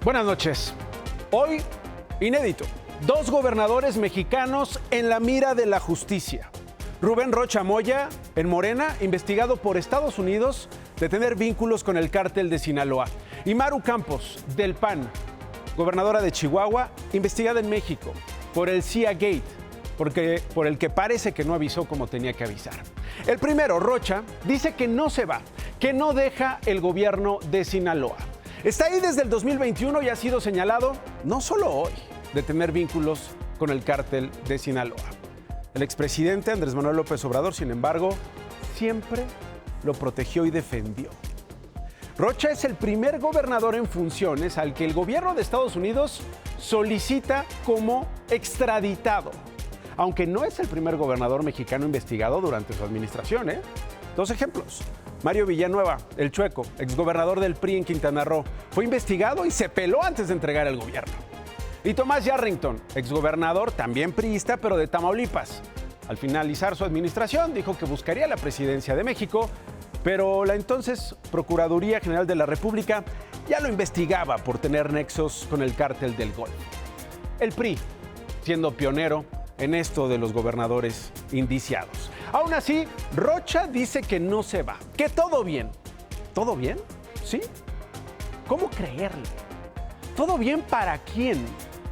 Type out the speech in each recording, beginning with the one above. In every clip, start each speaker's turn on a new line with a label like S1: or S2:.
S1: Buenas noches. Hoy, inédito, 2 gobernadores mexicanos en la mira de la justicia. Rubén Rocha Moya, en Morena, investigado por Estados Unidos de tener vínculos con el cártel de Sinaloa. Y Maru Campos, del PAN, gobernadora de Chihuahua, investigada en México por el CIA Gate, por el que parece que no avisó como tenía que avisar. El primero, Rocha, dice que no se va, que no deja el gobierno de Sinaloa. Está ahí desde el 2021 y ha sido señalado, no solo hoy, de tener vínculos con el cártel de Sinaloa. El expresidente Andrés Manuel López Obrador, sin embargo, siempre lo protegió y defendió. Rocha es el primer gobernador en funciones al que el gobierno de Estados Unidos solicita como extraditado, aunque no es el primer gobernador mexicano investigado durante su administración, ¿eh? 2 ejemplos. Mario Villanueva, el Chueco, exgobernador del PRI en Quintana Roo, fue investigado y se peló antes de entregar el gobierno. Y Tomás Yarrington, exgobernador, también priista, pero de Tamaulipas. Al finalizar su administración, dijo que buscaría la presidencia de México, pero la entonces Procuraduría General de la República ya lo investigaba por tener nexos con el cártel del Golfo. El PRI, siendo pionero en esto de los gobernadores indiciados. Aún así, Rocha dice que no se va, que todo bien. ¿Todo bien? ¿Sí? ¿Cómo creerle? ¿Todo bien para quién?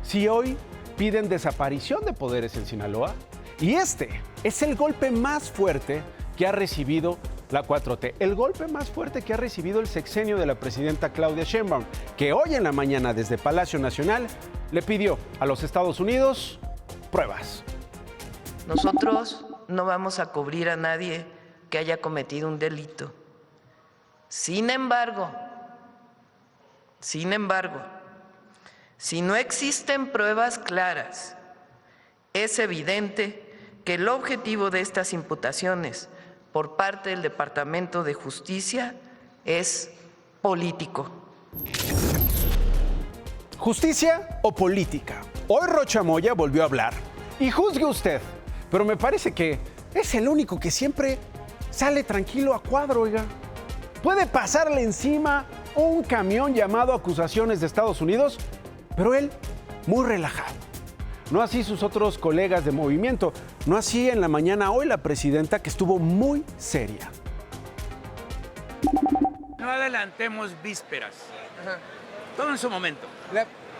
S1: Si hoy piden desaparición de poderes en Sinaloa. Y este es el golpe más fuerte que ha recibido la 4T, el golpe más fuerte que ha recibido el sexenio de la presidenta Claudia Sheinbaum, que hoy en la mañana desde Palacio Nacional le pidió a los Estados Unidos pruebas.
S2: Nosotros no vamos a cubrir a nadie que haya cometido un delito. Sin embargo, si no existen pruebas claras, es evidente que el objetivo de estas imputaciones por parte del Departamento de Justicia es político.
S1: ¿Justicia o política? Hoy Rocha Moya volvió a hablar. Y juzgue usted, pero me parece que es el único que siempre sale tranquilo a cuadro, oiga. Puede pasarle encima un camión llamado acusaciones de Estados Unidos, pero él muy relajado. No así sus otros colegas de Movimiento, no así en la mañana hoy la presidenta, que estuvo muy seria.
S3: No adelantemos vísperas. Todo en su momento.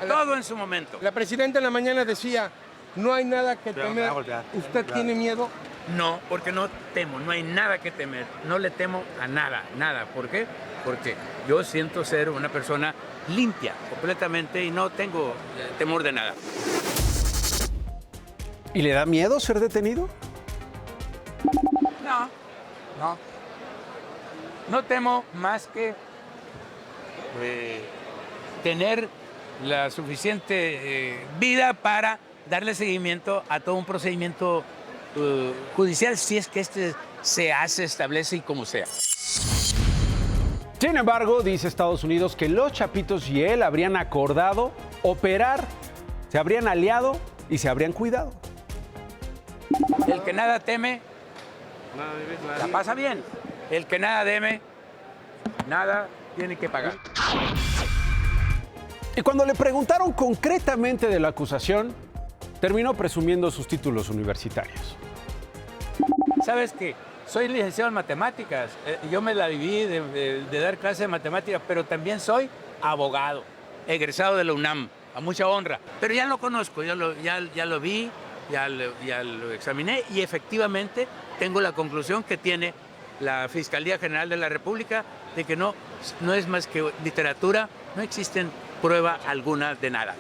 S3: Todo en su momento.
S4: La presidenta en la mañana decía, no hay nada que temer. ¿Usted tiene miedo?
S3: No, porque no temo, no hay nada que temer. No le temo a nada, nada. ¿Por qué? Porque yo siento ser una persona limpia completamente y no tengo temor de nada.
S1: ¿Y le da miedo ser detenido?
S3: No temo más que tener la suficiente vida para darle seguimiento a todo un procedimiento judicial, si es que este se hace, establece y como sea.
S1: Sin embargo, dice Estados Unidos que los Chapitos y él habrían acordado operar, se habrían aliado y se habrían cuidado.
S3: El que nada teme, la pasa bien. El que nada teme, nada tiene que pagar.
S1: Y cuando le preguntaron concretamente de la acusación, terminó presumiendo sus títulos universitarios.
S3: ¿Sabes qué? Soy licenciado en matemáticas. Yo me la viví de dar clases de matemáticas, pero también soy abogado, egresado de la UNAM, a mucha honra. Pero ya lo conozco, ya lo vi, ya lo examiné y efectivamente tengo la conclusión que tiene la Fiscalía General de la República de que no es más que literatura, no existen prueba alguna de nada.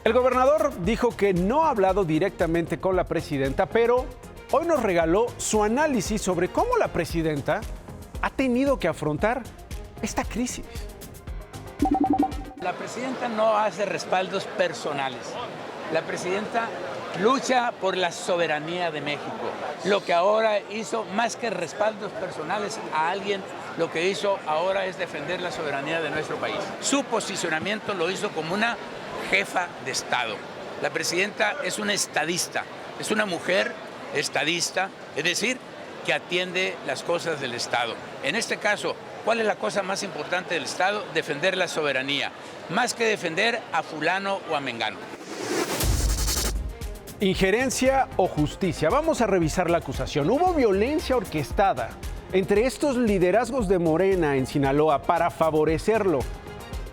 S1: El gobernador dijo que no ha hablado directamente con la presidenta, pero hoy nos regaló su análisis sobre cómo la presidenta ha tenido que afrontar esta crisis.
S3: La presidenta no hace respaldos personales. La presidenta lucha por la soberanía de México. Lo que ahora hizo, más que respaldos personales a alguien, lo que hizo ahora es defender la soberanía de nuestro país. Su posicionamiento lo hizo como una jefa de Estado. La presidenta es una estadista, es una mujer estadista, es decir, que atiende las cosas del Estado. En este caso, ¿Cuál es la cosa más importante del Estado? Defender la soberanía, más que defender a fulano o a mengano.
S1: Injerencia o justicia. Vamos a revisar la acusación. Hubo violencia orquestada entre estos liderazgos de Morena en Sinaloa para favorecerlo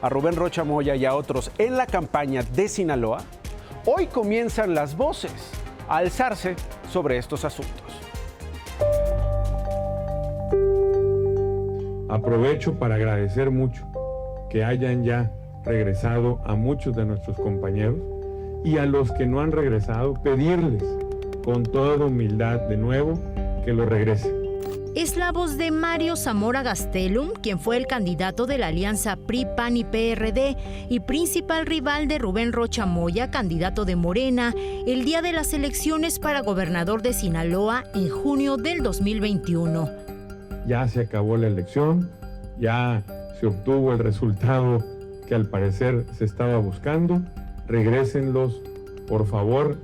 S1: a Rubén Rocha Moya y a otros en la campaña de Sinaloa. Hoy comienzan las voces a alzarse sobre estos asuntos.
S5: Aprovecho para agradecer mucho que hayan ya regresado a muchos de nuestros compañeros y a los que no han regresado, pedirles con toda humildad de nuevo que lo regresen.
S6: Es la voz de Mario Zamora Gastelum, quien fue el candidato de la alianza PRI, PAN y PRD y principal rival de Rubén Rocha Moya, candidato de Morena, el día de las elecciones para gobernador de Sinaloa en junio del 2021.
S5: Ya se acabó la elección, ya se obtuvo el resultado que al parecer se estaba buscando. Regrésenlos, por favor,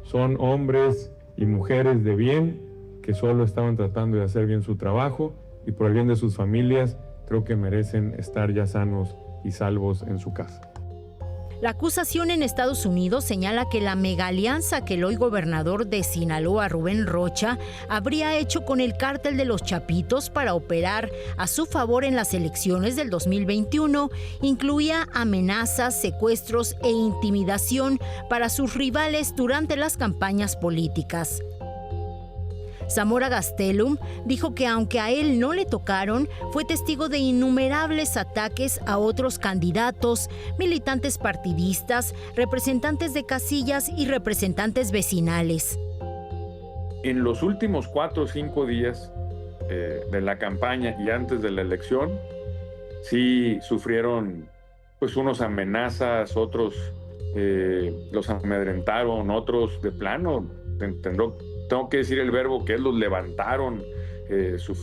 S5: son hombres y mujeres de bien que solo estaban tratando de hacer bien su trabajo y por el bien de sus familias creo que merecen estar ya sanos y salvos en su casa.
S6: La acusación en Estados Unidos señala que la megaalianza que el hoy gobernador de Sinaloa, Rubén Rocha, habría hecho con el cártel de los Chapitos para operar a su favor en las elecciones del 2021 incluía amenazas, secuestros e intimidación para sus rivales durante las campañas políticas. Zamora Gastelum dijo que aunque a él no le tocaron, fue testigo de innumerables ataques a otros candidatos, militantes partidistas, representantes de casillas y representantes vecinales.
S5: En los últimos 4 o 5 días de la campaña y antes de la elección, sí sufrieron pues unos amenazas, otros los amedrentaron, otros de plano, tengo que decir el verbo que los levantaron,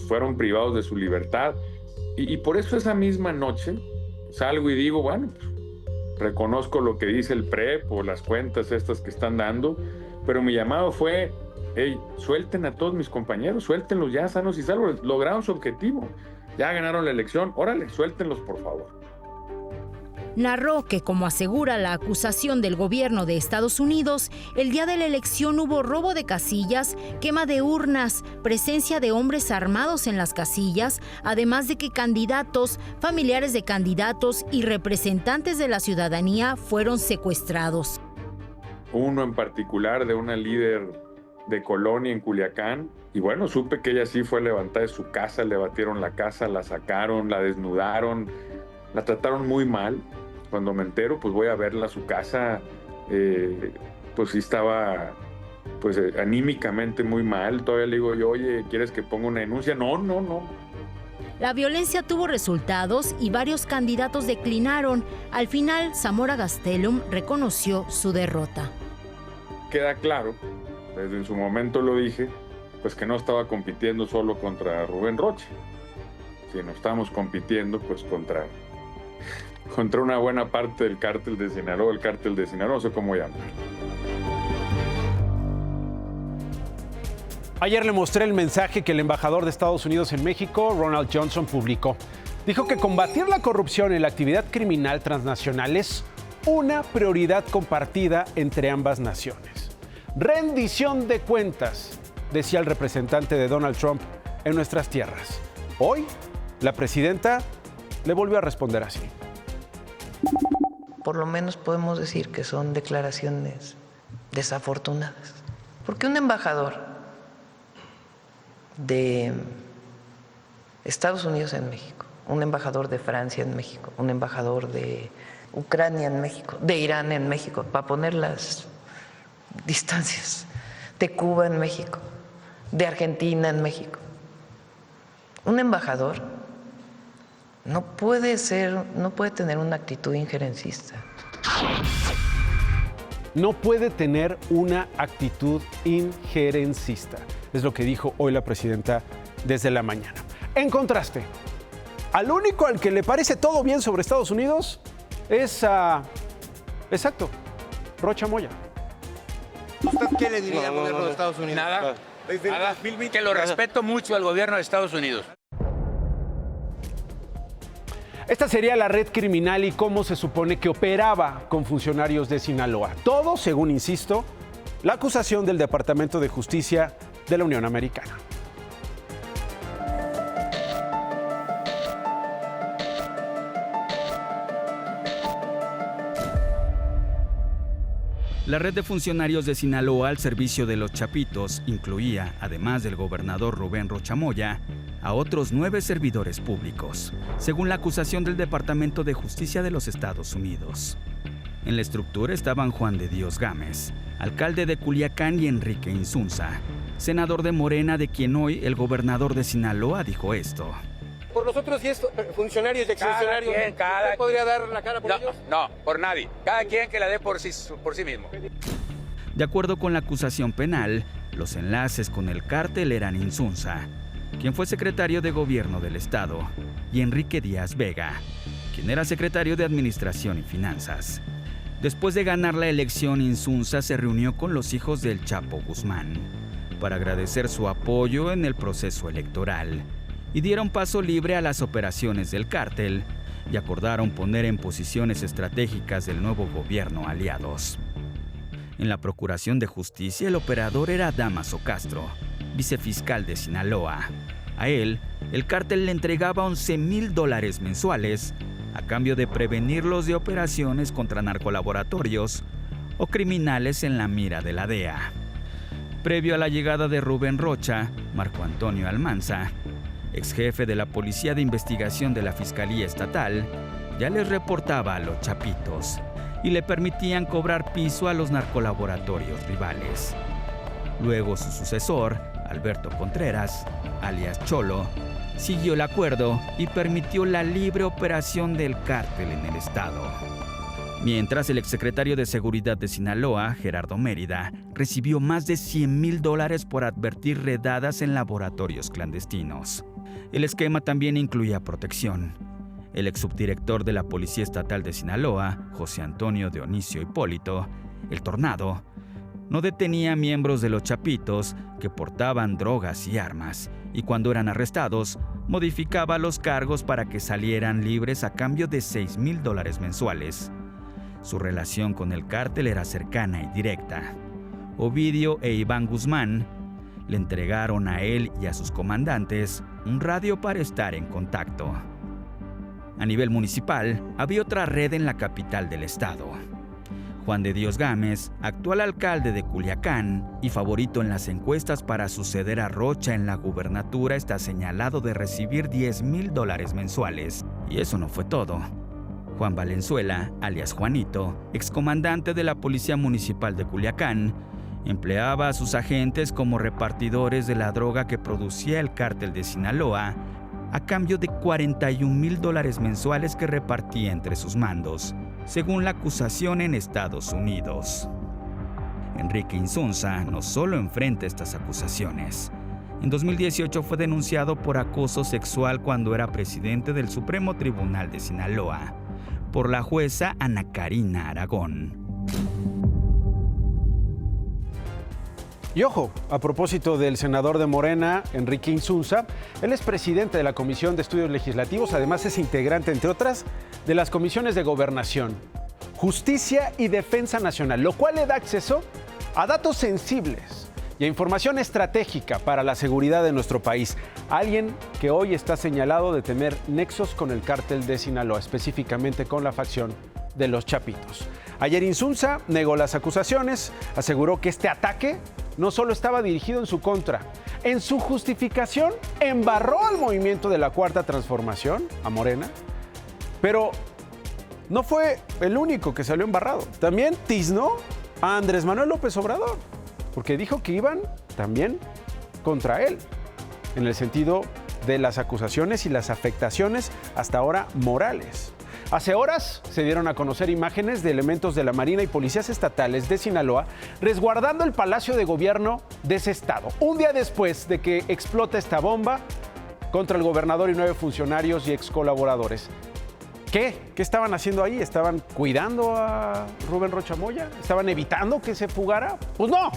S5: fueron privados de su libertad. Y por eso esa misma noche salgo y digo, bueno, pues, reconozco lo que dice el PREP o las cuentas estas que están dando, pero mi llamado fue, hey, suelten a todos mis compañeros, suéltenlos ya sanos y salvos, lograron su objetivo, ya ganaron la elección, órale, suéltenlos por favor.
S6: Narró que, como asegura la acusación del gobierno de Estados Unidos, el día de la elección hubo robo de casillas, quema de urnas, presencia de hombres armados en las casillas, además de que candidatos, familiares de candidatos y representantes de la ciudadanía fueron secuestrados.
S5: Uno en particular de una líder de colonia en Culiacán, y bueno, supe que ella sí fue levantada de su casa, le batieron la casa, la sacaron, la desnudaron, la trataron muy mal. Cuando me entero, pues voy a verla a su casa, pues sí estaba pues anímicamente muy mal. Todavía le digo yo, oye, ¿quieres que ponga una denuncia? No.
S6: La violencia tuvo resultados y varios candidatos declinaron. Al final, Zamora Gastelum reconoció su derrota.
S5: Queda claro, desde en su momento lo dije, pues que no estaba compitiendo solo contra Rubén Rocha, sino estábamos compitiendo pues contra una buena parte del cártel de Sinaloa, no sé cómo llamar.
S1: Ayer le mostré el mensaje que el embajador de Estados Unidos en México, Ronald Johnson, publicó. Dijo que combatir la corrupción y la actividad criminal transnacional es una prioridad compartida entre ambas naciones. Rendición de cuentas, decía el representante de Donald Trump en nuestras tierras. Hoy, la presidenta le volvió a responder así.
S2: Por lo menos podemos decir que son declaraciones desafortunadas. Porque un embajador de Estados Unidos en México, un embajador de Francia en México, un embajador de Ucrania en México, de Irán en México, para poner las distancias, de Cuba en México, de Argentina en México. Un embajador no puede tener una actitud injerencista.
S1: No puede tener una actitud injerencista, es lo que dijo hoy la presidenta desde la mañana. En contraste, al único al que le parece todo bien sobre Estados Unidos es exacto, Rocha Moya.
S4: ¿Usted qué le diría al gobierno de Estados Unidos?
S3: Nada, que lo respeto mucho al gobierno de Estados Unidos.
S1: Esta sería la red criminal y cómo se supone que operaba con funcionarios de Sinaloa. Todo, según insisto, la acusación del Departamento de Justicia de la Unión Americana.
S7: La red de funcionarios de Sinaloa al servicio de los Chapitos incluía, además del gobernador Rubén Rocha Moya, a otros 9 servidores públicos, según la acusación del Departamento de Justicia de los Estados Unidos. En la estructura estaban Juan de Dios Gámez, alcalde de Culiacán, y Enrique Insunza, senador de Morena, de quien hoy el gobernador de Sinaloa dijo esto.
S4: Por nosotros y estos funcionarios y exfuncionarios, ¿usted podría dar la cara por ellos?
S3: No, por nadie. Cada quien que la dé por sí mismo.
S7: De acuerdo con la acusación penal, los enlaces con el cártel eran Insunza, quien fue secretario de Gobierno del Estado, y Enrique Díaz Vega, quien era secretario de Administración y Finanzas. Después de ganar la elección, Insunza se reunió con los hijos del Chapo Guzmán para agradecer su apoyo en el proceso electoral y dieron paso libre a las operaciones del cártel y acordaron poner en posiciones estratégicas del nuevo gobierno aliados. En la Procuración de Justicia, el operador era Dámaso Castro, vicefiscal de Sinaloa. A él, el cártel le entregaba $11,000 mensuales a cambio de prevenirlos de operaciones contra narcolaboratorios o criminales en la mira de la DEA. Previo a la llegada de Rubén Rocha, Marco Antonio Almanza, ex jefe de la Policía de Investigación de la Fiscalía Estatal, ya les reportaba a los Chapitos y le permitían cobrar piso a los narcolaboratorios rivales. Luego su sucesor, Alberto Contreras, alias Cholo, siguió el acuerdo y permitió la libre operación del cártel en el estado. Mientras, el exsecretario de Seguridad de Sinaloa, Gerardo Mérida, recibió más de $100,000 por advertir redadas en laboratorios clandestinos. El esquema también incluía protección. El exsubdirector de la Policía Estatal de Sinaloa, José Antonio Dionisio Hipólito, el Tornado, no detenía miembros de los Chapitos que portaban drogas y armas, y cuando eran arrestados, modificaba los cargos para que salieran libres a cambio de $6,000 mensuales. Su relación con el cártel era cercana y directa. Ovidio e Iván Guzmán le entregaron a él y a sus comandantes un radio para estar en contacto. A nivel municipal, había otra red en la capital del estado. Juan de Dios Gámez, actual alcalde de Culiacán y favorito en las encuestas para suceder a Rocha en la gubernatura, está señalado de recibir $10,000 mensuales. Y eso no fue todo. Juan Valenzuela, alias Juanito, excomandante de la Policía Municipal de Culiacán, empleaba a sus agentes como repartidores de la droga que producía el cártel de Sinaloa a cambio de $41,000 mensuales que repartía entre sus mandos, según la acusación en Estados Unidos. Enrique Insunza no solo enfrenta estas acusaciones. En 2018 fue denunciado por acoso sexual cuando era presidente del Supremo Tribunal de Sinaloa, por la jueza Ana Karina Aragón.
S1: Y ojo, a propósito del senador de Morena, Enrique Insunza, él es presidente de la Comisión de Estudios Legislativos, además es integrante, entre otras, de las comisiones de Gobernación, Justicia y Defensa Nacional, lo cual le da acceso a datos sensibles y a información estratégica para la seguridad de nuestro país. Alguien que hoy está señalado de tener nexos con el cártel de Sinaloa, específicamente con la facción de los Chapitos. Ayer Insunza negó las acusaciones, aseguró que este ataque no solo estaba dirigido en su contra, en su justificación embarró al movimiento de la Cuarta Transformación, a Morena, pero no fue el único que salió embarrado. También tiznó a Andrés Manuel López Obrador, porque dijo que iban también contra él, en el sentido de las acusaciones y las afectaciones hasta ahora morales. Hace horas se dieron a conocer imágenes de elementos de la Marina y policías estatales de Sinaloa resguardando el Palacio de Gobierno de ese estado. Un día después de que explota esta bomba contra el gobernador y 9 funcionarios y ex colaboradores. ¿Qué estaban haciendo ahí? ¿Estaban cuidando a Rubén Rocha Moya? ¿Estaban evitando que se fugara? Pues no,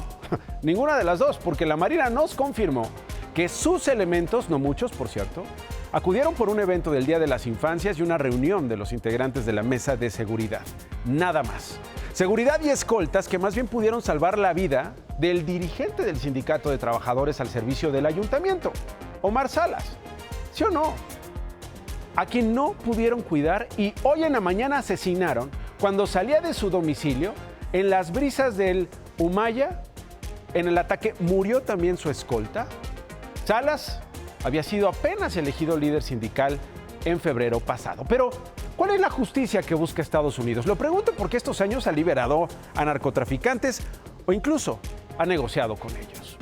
S1: ninguna de las dos, porque la Marina nos confirmó que sus elementos, no muchos por cierto, Acudieron por un evento del Día de las Infancias y una reunión de los integrantes de la mesa de seguridad. Nada más. Seguridad y escoltas que más bien pudieron salvar la vida del dirigente del Sindicato de Trabajadores al Servicio del Ayuntamiento, Omar Salas. ¿Sí o no? A quien no pudieron cuidar y hoy en la mañana asesinaron cuando salía de su domicilio en las brisas del Humaya. En el ataque murió también su escolta. Salas había sido apenas elegido líder sindical en febrero pasado. Pero, ¿cuál es la justicia que busca Estados Unidos? Lo pregunto porque estos años ha liberado a narcotraficantes o incluso ha negociado con ellos.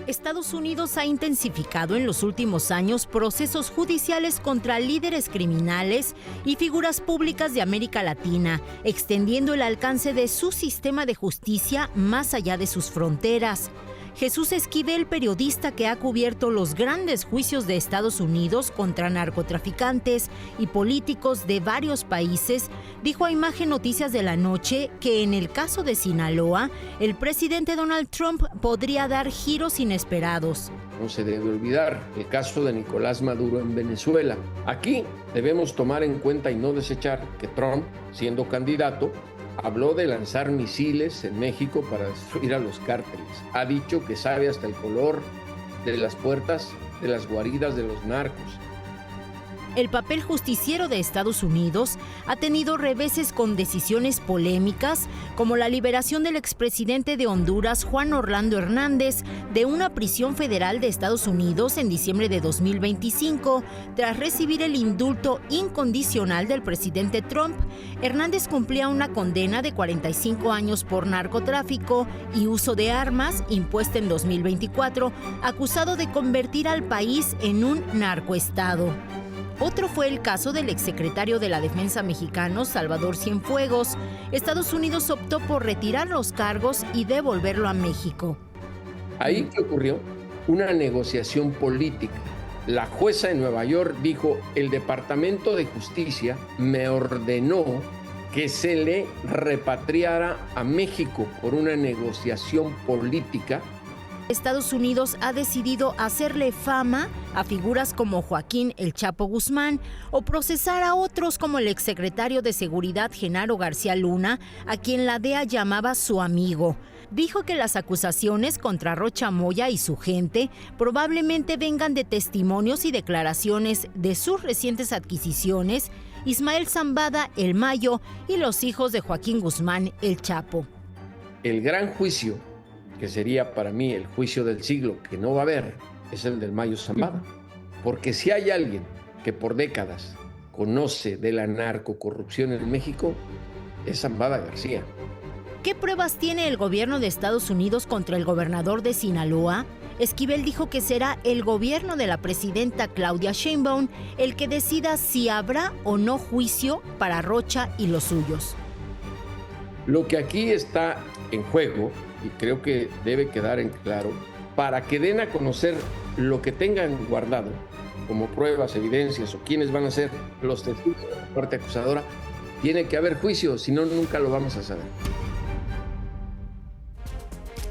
S6: Estados Unidos ha intensificado en los últimos años procesos judiciales contra líderes criminales y figuras públicas de América Latina, extendiendo el alcance de su sistema de justicia más allá de sus fronteras. Jesús Esquivel, periodista que ha cubierto los grandes juicios de Estados Unidos contra narcotraficantes y políticos de varios países, dijo a Imagen Noticias de la Noche que en el caso de Sinaloa, el presidente Donald Trump podría dar giros inesperados.
S8: No se debe olvidar el caso de Nicolás Maduro en Venezuela. Aquí debemos tomar en cuenta y no desechar que Trump, siendo candidato, habló de lanzar misiles en México para destruir a los cárteles. Ha dicho que sabe hasta el color de las puertas de las guaridas de los narcos.
S6: El papel justiciero de Estados Unidos ha tenido reveses con decisiones polémicas, como la liberación del expresidente de Honduras, Juan Orlando Hernández, de una prisión federal de Estados Unidos en diciembre de 2025, tras recibir el indulto incondicional del presidente Trump. Hernández cumplía una condena de 45 años por narcotráfico y uso de armas impuesta en 2024, acusado de convertir al país en un narcoestado. Otro fue el caso del exsecretario de la Defensa mexicano, Salvador Cienfuegos. Estados Unidos optó por retirar los cargos y devolverlo a México.
S8: Ahí que ocurrió una negociación política. La jueza de Nueva York dijo: el Departamento de Justicia me ordenó que se le repatriara a México por una negociación política.
S6: Estados Unidos ha decidido hacerle fama a figuras como Joaquín El Chapo Guzmán o procesar a otros como el exsecretario de Seguridad Genaro García Luna, a quien la DEA llamaba su amigo. Dijo que las acusaciones contra Rocha Moya y su gente probablemente vengan de testimonios y declaraciones de sus recientes adquisiciones, Ismael Zambada, El Mayo y los hijos de Joaquín Guzmán El Chapo.
S8: El gran juicio, que sería para mí el juicio del siglo, que no va a haber, es el del Mayo Zambada. Porque si hay alguien que por décadas conoce de la narcocorrupción en México, es Zambada García.
S6: ¿Qué pruebas tiene el gobierno de Estados Unidos contra el gobernador de Sinaloa? Esquivel dijo que será el gobierno de la presidenta Claudia Sheinbaum el que decida si habrá o no juicio para Rocha y los suyos.
S8: Lo que aquí está en juego, y creo que debe quedar en claro, para que den a conocer lo que tengan guardado como pruebas, evidencias o quiénes van a ser los testigos de la parte acusadora, tiene que haber juicio, si no, nunca lo vamos a saber.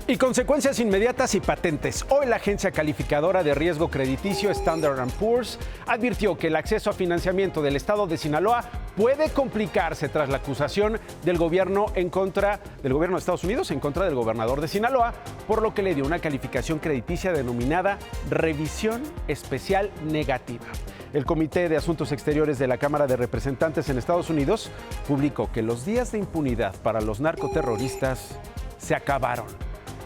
S1: Y consecuencias inmediatas y patentes. Hoy la agencia calificadora de riesgo crediticio Standard & Poor's advirtió que el acceso a financiamiento del estado de Sinaloa puede complicarse tras la acusación del gobierno de Estados Unidos en contra del gobernador de Sinaloa, por lo que le dio una calificación crediticia denominada revisión especial negativa. El Comité de Asuntos Exteriores de la Cámara de Representantes en Estados Unidos publicó que los días de impunidad para los narcoterroristas se acabaron.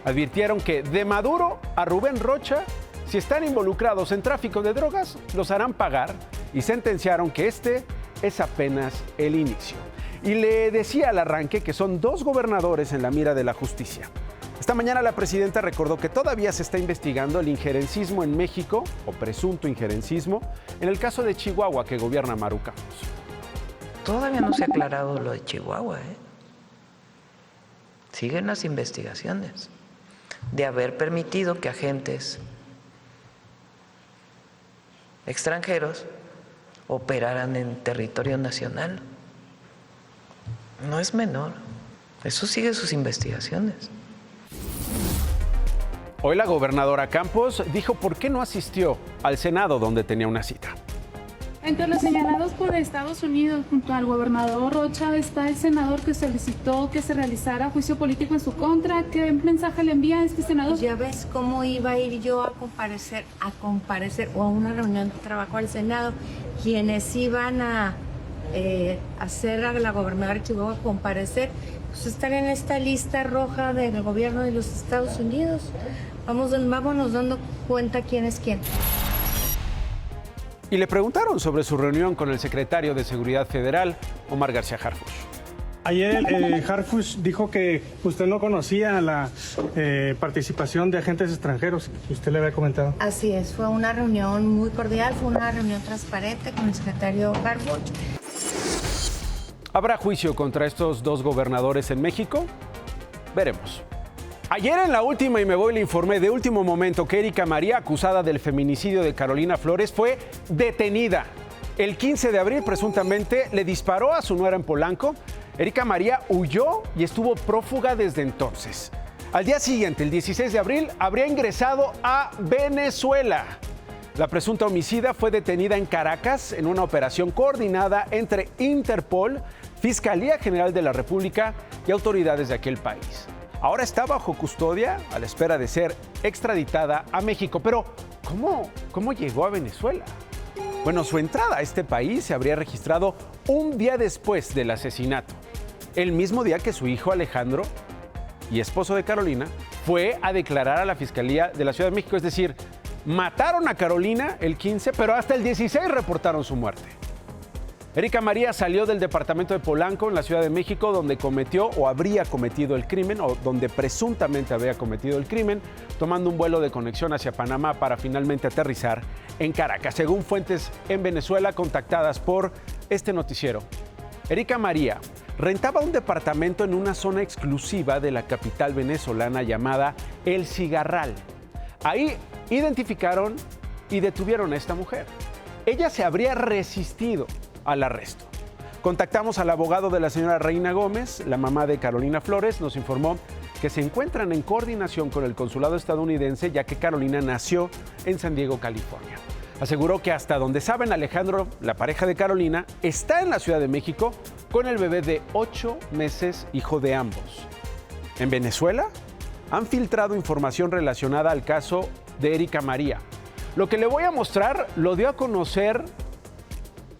S1: Advirtieron que de Maduro a Rubén Rocha, si están involucrados en tráfico de drogas, los harán pagar y sentenciaron que este es apenas el inicio. Y le decía al arranque que son 2 gobernadores en la mira de la justicia. Esta mañana la presidenta recordó que todavía se está investigando el injerencismo en México, o presunto injerencismo, en el caso de Chihuahua que gobierna Maru Campos.
S2: Todavía no se ha aclarado lo de Chihuahua, Siguen las investigaciones de haber permitido que agentes extranjeros operaran en territorio nacional. No es menor. Eso sigue sus investigaciones.
S1: Hoy la gobernadora Campos dijo por qué no asistió al Senado donde tenía una cita.
S9: Entre los señalados por Estados Unidos, junto al gobernador Rocha, está el senador que solicitó que se realizara juicio político en su contra. ¿Qué mensaje le envía a este senador?
S10: Ya ves cómo iba a ir yo a comparecer o a una reunión de trabajo al Senado. Quienes iban a hacer a la gobernadora de Chihuahua comparecer, pues están en esta lista roja del gobierno de los Estados Unidos. Vámonos dando cuenta quién es quién.
S1: Y le preguntaron sobre su reunión con el secretario de Seguridad Federal, Omar García Harfuch.
S11: Ayer Harfuch dijo que usted no conocía la participación de agentes extranjeros que usted le había comentado.
S10: Así es, fue una reunión muy cordial, fue una reunión transparente con el secretario Harfuch.
S1: ¿Habrá juicio contra estos dos gobernadores en México? Veremos. Ayer en La Última y Me Voy le informé de último momento que Erika María, acusada del feminicidio de Carolina Flores, fue detenida. El 15 de abril presuntamente le disparó a su nuera en Polanco. Erika María huyó y estuvo prófuga desde entonces. Al día siguiente, el 16 de abril, habría ingresado a Venezuela. La presunta homicida fue detenida en Caracas en una operación coordinada entre Interpol, Fiscalía General de la República y autoridades de aquel país. Ahora está bajo custodia a la espera de ser extraditada a México. Pero, ¿cómo llegó a Venezuela? Bueno, su entrada a este país se habría registrado un día después del asesinato. El mismo día que su hijo Alejandro, y esposo de Carolina, fue a declarar a la Fiscalía de la Ciudad de México. Es decir, mataron a Carolina el 15, pero hasta el 16 reportaron su muerte. Erika María salió del departamento de Polanco en la Ciudad de México, donde cometió o habría cometido el crimen, o donde presuntamente habría cometido el crimen, tomando un vuelo de conexión hacia Panamá para finalmente aterrizar en Caracas. Según fuentes en Venezuela contactadas por este noticiero, Erika María rentaba un departamento en una zona exclusiva de la capital venezolana llamada El Cigarral. Ahí identificaron y detuvieron a esta mujer. Ella se habría resistido al arresto. Contactamos al abogado de la señora Reina Gómez, la mamá de Carolina Flores, nos informó que se encuentran en coordinación con el consulado estadounidense, ya que Carolina nació en San Diego, California. Aseguró que hasta donde saben, Alejandro, la pareja de Carolina, está en la Ciudad de México con el bebé de 8 meses, hijo de ambos. En Venezuela han filtrado información relacionada al caso de Erika María. Lo que le voy a mostrar lo dio a conocer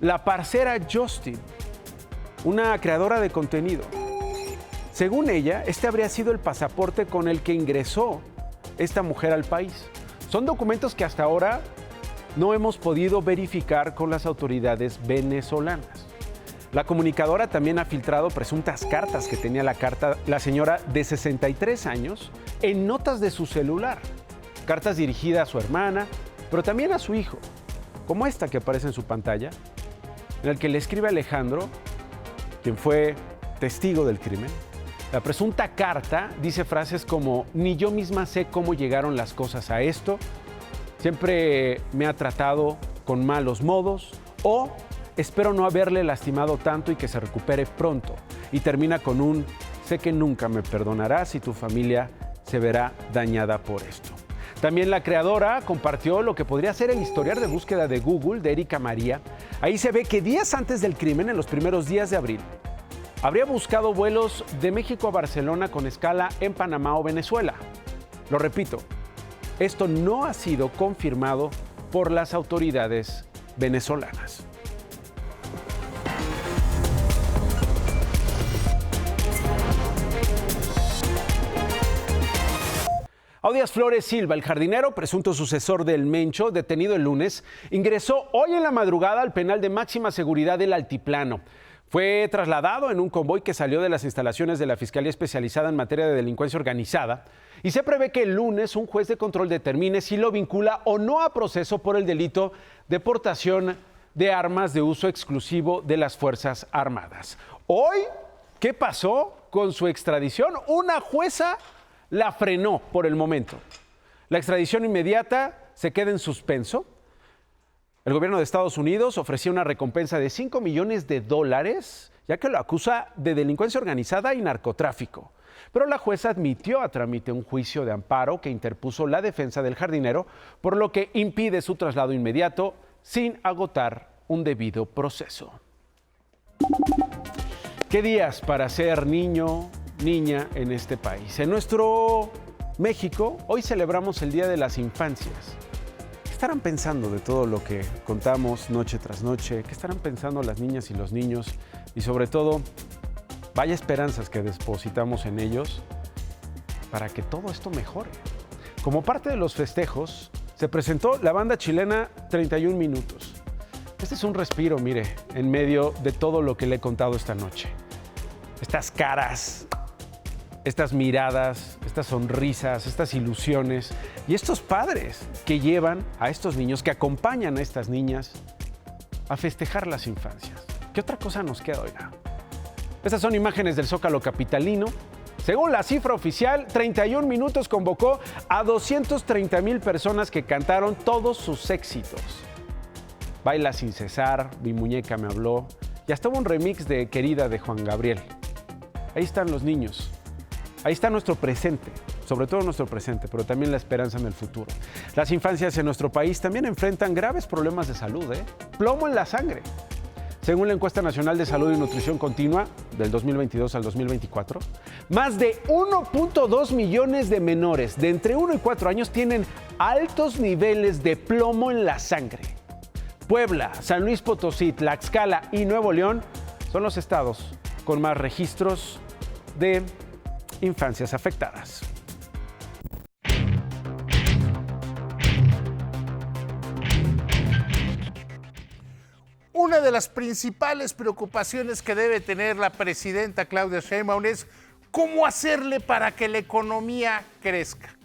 S1: la parcera Justin, una creadora de contenido. Según ella, este habría sido el pasaporte con el que ingresó esta mujer al país. Son documentos que hasta ahora no hemos podido verificar con las autoridades venezolanas. La comunicadora también ha filtrado presuntas cartas que tenía la señora de 63 años en notas de su celular. Cartas dirigidas a su hermana, pero también a su hijo, como esta que aparece en su pantalla, en el que le escribe a Alejandro, quien fue testigo del crimen. La presunta carta dice frases como: ni yo misma sé cómo llegaron las cosas a esto, siempre me ha tratado con malos modos, o espero no haberle lastimado tanto y que se recupere pronto. Y termina con un: sé que nunca me perdonarás y tu familia se verá dañada por esto. También la creadora compartió lo que podría ser el historial de búsqueda de Google de Erika María. Ahí se ve que días antes del crimen, en los primeros días de abril, habría buscado vuelos de México a Barcelona con escala en Panamá o Venezuela. Lo repito, esto no ha sido confirmado por las autoridades venezolanas. Audias Flores Silva, el jardinero, presunto sucesor del Mencho, detenido el lunes, ingresó hoy en la madrugada al penal de máxima seguridad del Altiplano. Fue trasladado en un convoy que salió de las instalaciones de la Fiscalía Especializada en Materia de Delincuencia Organizada y se prevé que el lunes un juez de control determine si lo vincula o no a proceso por el delito de portación de armas de uso exclusivo de las Fuerzas Armadas. Hoy, ¿qué pasó con su extradición? Una jueza la frenó por el momento. La extradición inmediata se queda en suspenso. El gobierno de Estados Unidos ofrecía una recompensa de $5 millones, ya que lo acusa de delincuencia organizada y narcotráfico. pero la jueza admitió a trámite un juicio de amparo que interpuso la defensa del jardinero, por lo que impide su traslado inmediato sin agotar un debido proceso. ¿Qué días para ser niño, niña en este país? En nuestro México, hoy celebramos el Día de las Infancias. ¿Qué estarán pensando de todo lo que contamos noche tras noche? ¿Qué estarán pensando las niñas y los niños? Y sobre todo, vaya esperanzas que depositamos en ellos para que todo esto mejore. Como parte de los festejos, se presentó la banda chilena 31 Minutos. Este es un respiro, mire, en medio de todo lo que le he contado esta noche. Estas caras, estas miradas, estas sonrisas, estas ilusiones y estos padres que llevan a estos niños, que acompañan a estas niñas a festejar las infancias. ¿Qué otra cosa nos queda, oiga? Estas son imágenes del Zócalo capitalino. Según la cifra oficial, 31 Minutos convocó a 230,000 personas que cantaron todos sus éxitos. Baila sin cesar, Mi muñeca me habló, y hasta hubo un remix de Querida de Juan Gabriel. Ahí están los niños. Ahí está nuestro presente, sobre todo nuestro presente, pero también la esperanza en el futuro. Las infancias en nuestro país también enfrentan graves problemas de salud, plomo en la sangre. Según la Encuesta Nacional de Salud y Nutrición Continua del 2022 al 2024, más de 1.2 millones de menores de entre 1 y 4 años tienen altos niveles de plomo en la sangre. Puebla, San Luis Potosí, Tlaxcala y Nuevo León son los estados con más registros de infancias afectadas.
S12: Una de las principales preocupaciones que debe tener la presidenta Claudia Sheinbaum es cómo hacerle para que la economía crezca.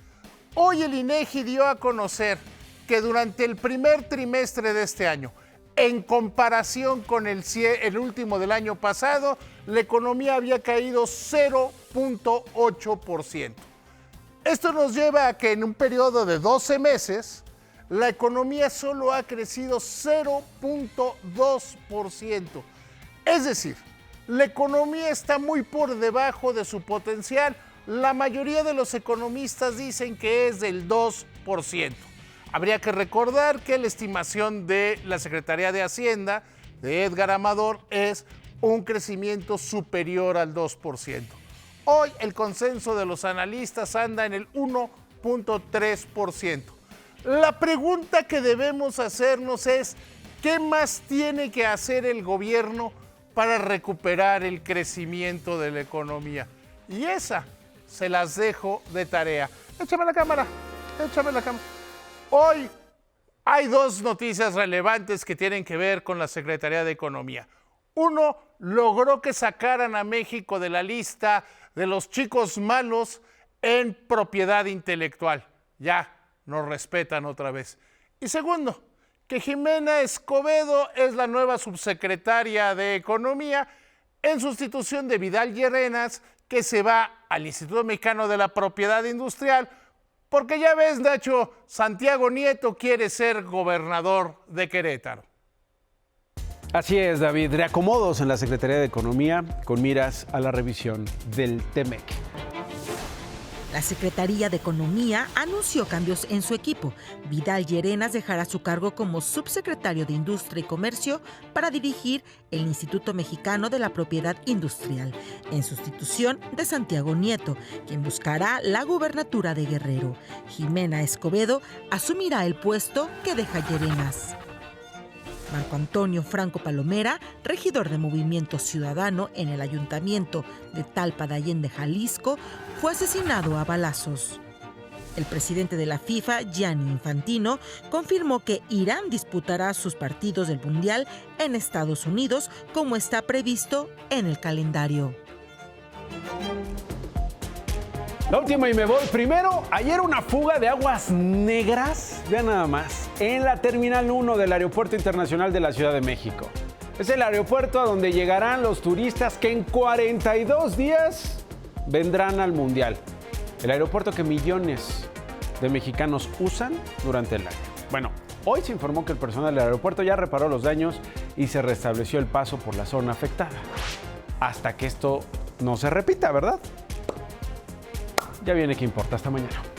S12: Hoy el INEGI dio a conocer que durante el primer trimestre de este año, en comparación con el último del año pasado, la economía había caído 0.8%. Esto nos lleva a que en un periodo de 12 meses, la economía solo ha crecido 0.2%. Es decir, la economía está muy por debajo de su potencial. La mayoría de los economistas dicen que es del 2%. Habría que recordar que la estimación de la Secretaría de Hacienda, de Edgar Amador, es un crecimiento superior al 2%. Hoy el consenso de los analistas anda en el 1.3%. La pregunta que debemos hacernos es, ¿qué más tiene que hacer el gobierno para recuperar el crecimiento de la economía? Y esa se las dejo de tarea. Échame la cámara, échame la cámara. Hoy hay dos noticias relevantes que tienen que ver con la Secretaría de Economía. Uno, logró que sacaran a México de la lista de los chicos malos en propiedad intelectual. Ya nos respetan otra vez. Y segundo, que Jimena Escobedo es la nueva subsecretaria de Economía en sustitución de Vidal Llerenas, que se va al Instituto Mexicano de la Propiedad Industrial, porque ya ves, Nacho, Santiago Nieto quiere ser gobernador de Querétaro.
S1: Así es, David. Reacomodos en la Secretaría de Economía con miras a la revisión del TEMEC.
S13: La Secretaría de Economía anunció cambios en su equipo. Vidal Llerenas dejará su cargo como subsecretario de Industria y Comercio para dirigir el Instituto Mexicano de la Propiedad Industrial, en sustitución de Santiago Nieto, quien buscará la gubernatura de Guerrero. Jimena Escobedo asumirá el puesto que deja Llerenas. Marco Antonio Franco Palomera, regidor de Movimiento Ciudadano en el Ayuntamiento de Talpa de Allende, Jalisco, fue asesinado a balazos. El presidente de la FIFA, Gianni Infantino, confirmó que Irán disputará sus partidos del Mundial en Estados Unidos, como está previsto en el calendario.
S1: La última y me voy. Primero, ayer una fuga de aguas negras, vean nada más, en la Terminal 1 del Aeropuerto Internacional de la Ciudad de México. Es el aeropuerto a donde llegarán los turistas que en 42 días vendrán al Mundial. El aeropuerto que millones de mexicanos usan durante el año. Bueno, hoy se informó que el personal del aeropuerto ya reparó los daños y se restableció el paso por la zona afectada. Hasta que esto no se repita, ¿verdad? Ya viene ¿Qué importa? Hasta mañana.